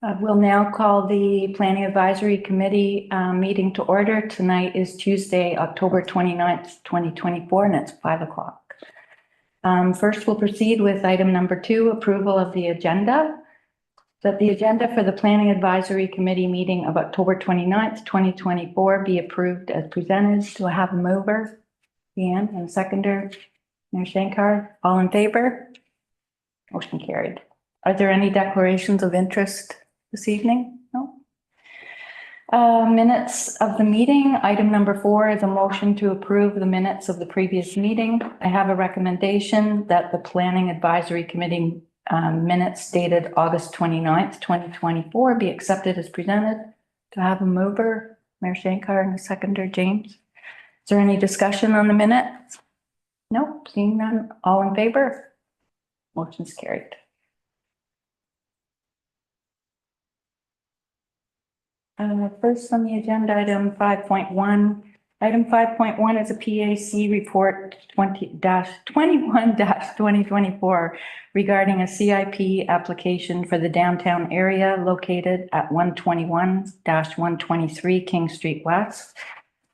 We'll now call the Planning Advisory Committee meeting to order. Tonight is Tuesday, October 29th, 2024, and it's 5 o'clock. First, we'll proceed with item number 2, approval of the agenda. That the agenda for the Planning Advisory Committee meeting of October 29th, 2024 be approved as presented. Do I have a mover? Leanne, and a seconder, Mayor Shankar. All in favor? Motion carried. Are there any declarations of interest this evening? No. Minutes of the meeting. Item number 4 is a motion to approve the minutes of the previous meeting. I have a recommendation that the Planning Advisory Committee minutes dated August 29th, 2024 be accepted as presented. To have a mover, Mayor Shankar, and a seconder, James. Is there any discussion on the minutes? No, seeing none. All in favor? Motion's carried. First on the agenda, item 5.1. Item 5.1 is a PAC report 21-2024 regarding a CIP application for the downtown area located at 121-123 King Street West.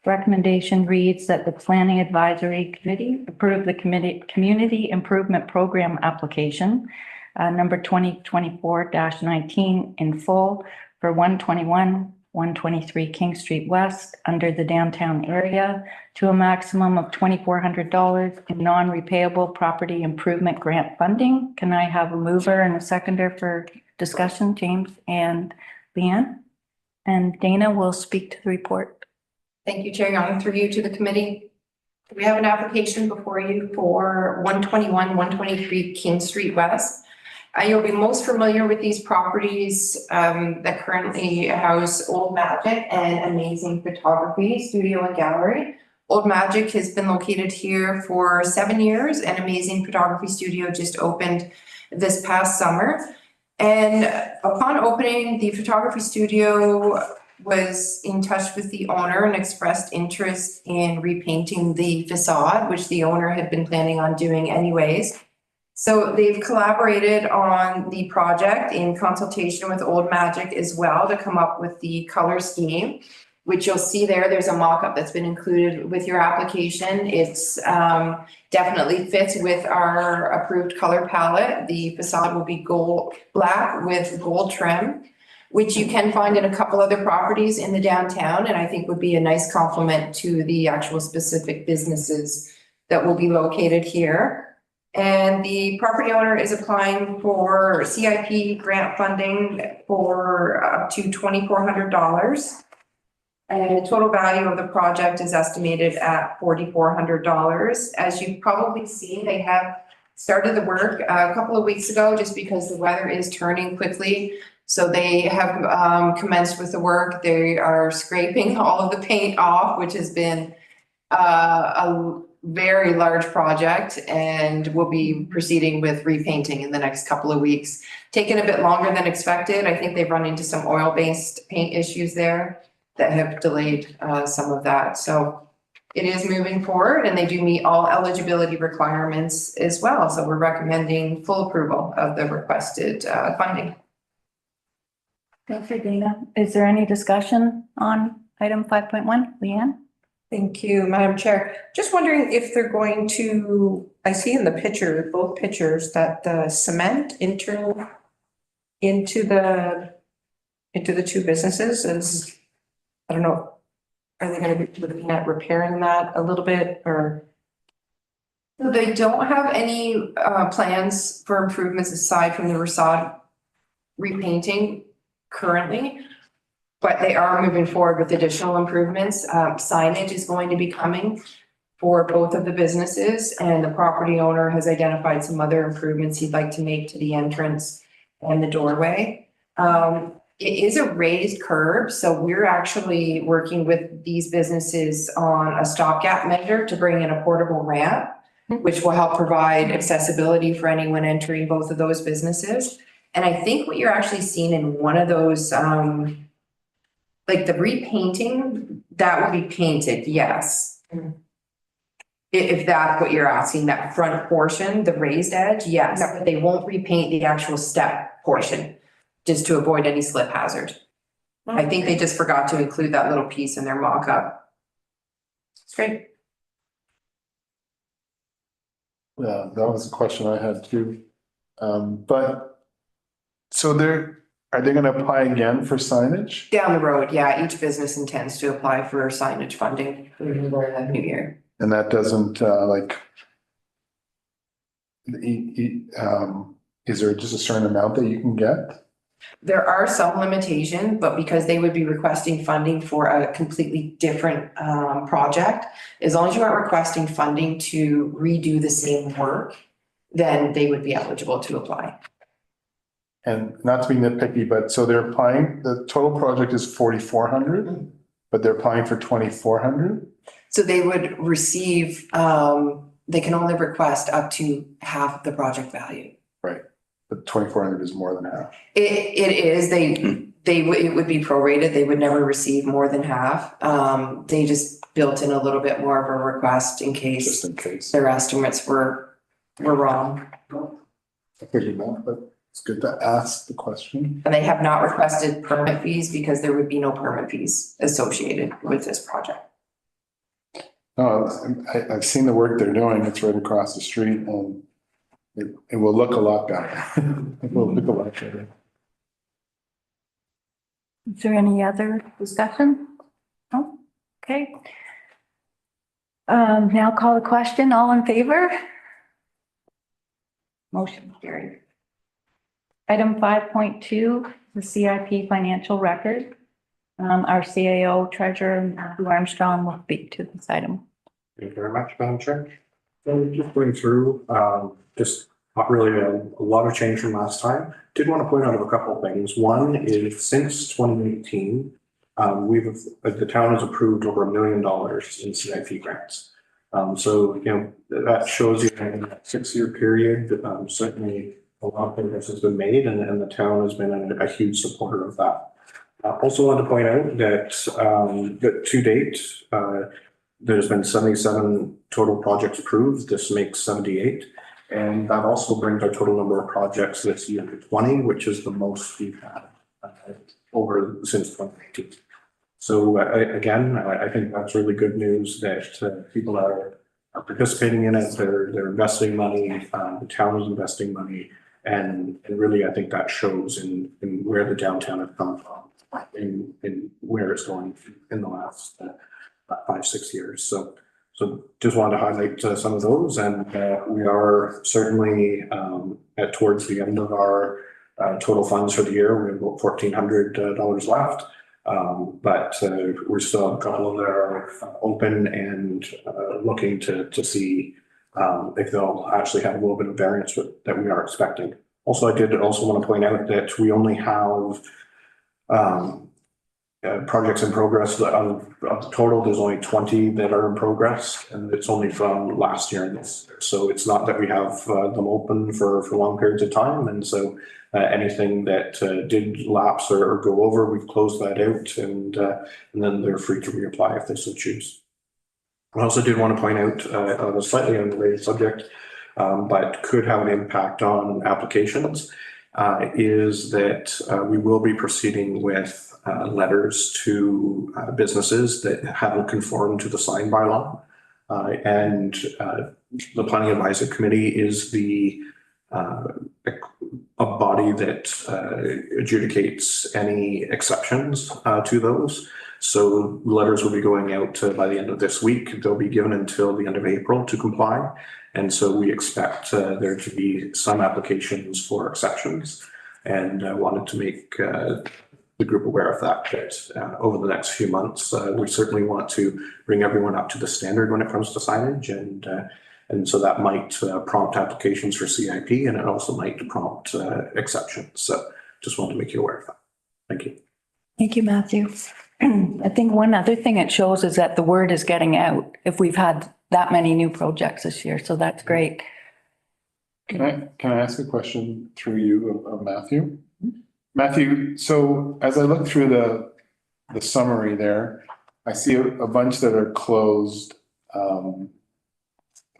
Recommendation reads that the Planning Advisory Committee approve the Community Improvement Program application number 2024-19 in full for 121-123 King Street West under the downtown area to a maximum of $2,400 in non-repayable property improvement grant funding. Can I have a mover and a seconder for discussion? James and Leanne, and Dana will speak to the report. Thank you, Chair Young. Through you to the committee. We have an application before you for 121-123 King Street West. You'll be most familiar with these properties that currently house Old Magic and Amazing Photography Studio and Gallery. Old Magic has been located here for 7 years, and Amazing Photography Studio just opened this past summer. And upon opening, the photography studio was in touch with the owner and expressed interest in repainting the facade, which the owner had been planning on doing anyways. So they've collaborated on the project in consultation with Old Magic as well to come up with the color scheme, which you'll see there. There's a mock-up that's been included with your application. It's definitely fits with our approved color palette. The facade will be gold black with gold trim, which you can find in a couple other properties in the downtown, and I think would be a nice complement to the actual specific businesses that will be located here. And the property owner is applying for CIP grant funding for up to $2,400. And the total value of the project is estimated at $4,400. As you've probably seen, they have started the work a couple of weeks ago just because the weather is turning quickly. So they have commenced with the work. They are scraping all of the paint off, which has been a very large project, and we'll be proceeding with repainting in the next couple of weeks. Taken a bit longer than expected. I think they've run into some oil-based paint issues there that have delayed some of that. So it is moving forward, and they do meet all eligibility requirements as well. So we're recommending full approval of the requested funding. Thank you, Dana. Is there any discussion on item 5.1? Leanne? Thank you, Madam Chair. Just wondering if they're going to, I see in the picture, both pictures, that the cement into the two businesses is, I don't know, are they going to be looking at repairing that a little bit, or? So they don't have any plans for improvements aside from the facade repainting currently, but they are moving forward with additional improvements. Signage is going to be coming for both of the businesses, and the property owner has identified some other improvements he'd like to make to the entrance and the doorway. It is a raised curb, so we're actually working with these businesses on a stopgap measure to bring in a portable ramp, which will help provide accessibility for anyone entering both of those businesses. And I think what you're actually seeing in one of those, like the repainting, that will be painted, yes. If that's what you're asking, that front portion, the raised edge, yes, but they won't repaint the actual step portion. just to avoid any slip hazard. I think they just forgot to include that little piece in their mock-up. It's great. Yeah, that was a question I had too. But, so are they gonna apply again for signage? Down the road, yeah, each business intends to apply for signage funding for the new year. And that doesn't, is there just a certain amount that you can get? There are some limitations, but because they would be requesting funding for a completely different project, as long as you aren't requesting funding to redo the same work, then they would be eligible to apply. And not to be nitpicky, but so they're applying, the total project is 4,400, but they're applying for 2,400? So they would receive, they can only request up to half the project value. Right, but 2,400 is more than half. It is, it would be prorated, they would never receive more than half. They just built in a little bit more of a request in Just case in case. their estimates were wrong. I figured that, but it's good to ask the question. And they have not requested permit fees because there would be no permit fees associated with this project. No, I've seen the work they're doing. It's right across the street and it will look a lot better. It will look a lot better. Is there any other discussion? No? Okay. Now call the question. All in favor? Motion carried. Item 5.2, the CIP financial record. Our CAO treasurer, Matthew Armstrong, will speak to this item. Thank you very much, Madam Chair. So just going through, just not really a lot of change from last time. Did want to point out a couple of things. One is since 2018, the town has approved over $1 million in CIP grants. So, you know, that shows you in that 6-year period, certainly a lot of progress has been made and the town has been a huge supporter of that. I also want to point out that to date, there's been 77 total projects approved. This makes 78. And that also brings our total number of projects this year to 20, which is the most we've had since 2018. So again, I think that's really good news that people are participating in it. They're investing money. The town is investing money. And really, I think that shows in where the downtown has come from in where it's going in the last 5-6 years. So just wanted to highlight some of those, and we are certainly towards the end of our total funds for the year. We have about $1,400 left, but we still have a couple that are open and looking to see if they'll actually have a little bit of variance that we are expecting. Also, I did also want to point out that we only have projects in progress. Of the total, there's only 20 that are in progress, and it's only from last year and this year. So it's not that we have them open for long periods of time. And so anything that did lapse or go over, we've closed that out, and then they're free to reapply if they so choose. I also did want to point out on a slightly unrelated subject, but could have an impact on applications, is that we will be proceeding with letters to businesses that haven't conformed to the sign bylaw. And the Planning Advisory Committee is a body that adjudicates any exceptions to those. So letters will be going out by the end of this week. They'll be given until the end of April to comply. And so we expect there to be some applications for exceptions, and wanted to make the group aware of that over the next few months, we certainly want to bring everyone up to the standard when it comes to signage, and so that might prompt applications for CIP, and it also might prompt exceptions. So just wanted to make you aware of that. Thank you. Thank you, Matthew. I think one other thing it shows is that the word is getting out if we've had that many new projects this year. So that's great. Can I ask a question through you of Matthew? Matthew, so as I look through the summary there, I see a bunch that are closed,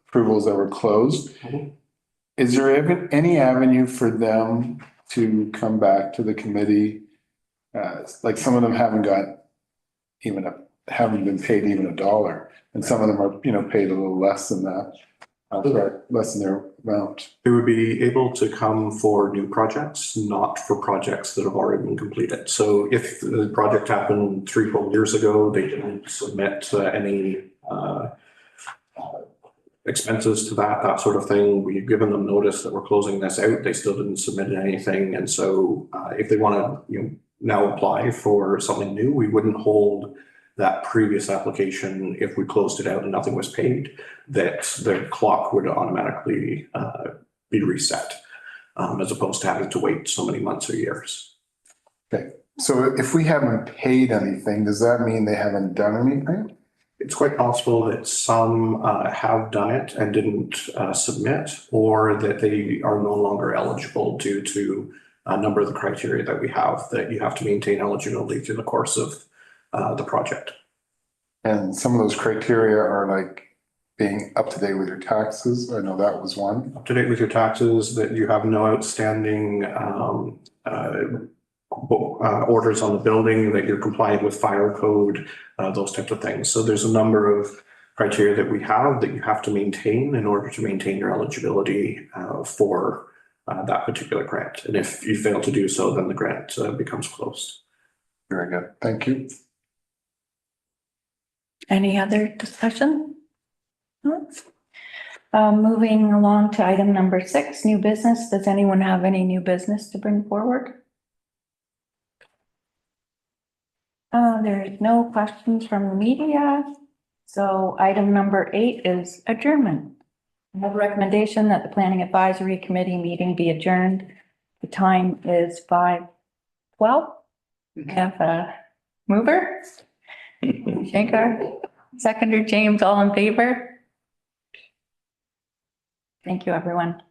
approvals that were closed. Mhm. Is there any avenue for them to come back to the committee. Like some of them haven't been paid even $1, and some of them are, paid a little less than that. Less than their amount. They would be able to come for new projects, not for projects that have already been completed. So if the project happened 3-4 years ago, they didn't submit any expenses to that sort of thing. We've given them notice that we're closing this out. They still didn't submit anything. And so if they want to, now apply for something new, we wouldn't hold that previous application if we closed it out and nothing was paid, that the clock would automatically be reset, as opposed to having to wait so many months or years. Okay, so if we haven't paid anything, does that mean they haven't done anything? It's quite possible that some have done it and didn't submit, or that they are no longer eligible due to a number of the criteria that we have, that you have to maintain eligibility through the course of the project. And some of those criteria are like being up to date with your taxes. I know that was one. Up to date with your taxes, that you have no outstanding orders on the building, that you're compliant with fire code, those types of things. So there's a number of criteria that we have that you have to maintain in order to maintain your eligibility for that particular grant. And if you fail to do so, then the grant becomes closed. Very good. Thank you. Any other discussion? No? Moving along to item number 6, new business. Does anyone have any new business to bring forward? There's no questions from the media. So item number 8 is adjournment. I have a recommendation that the Planning Advisory Committee meeting be adjourned. The time is 5:12. We have a mover. Shankar, seconder James, all in favor? Thank you, everyone.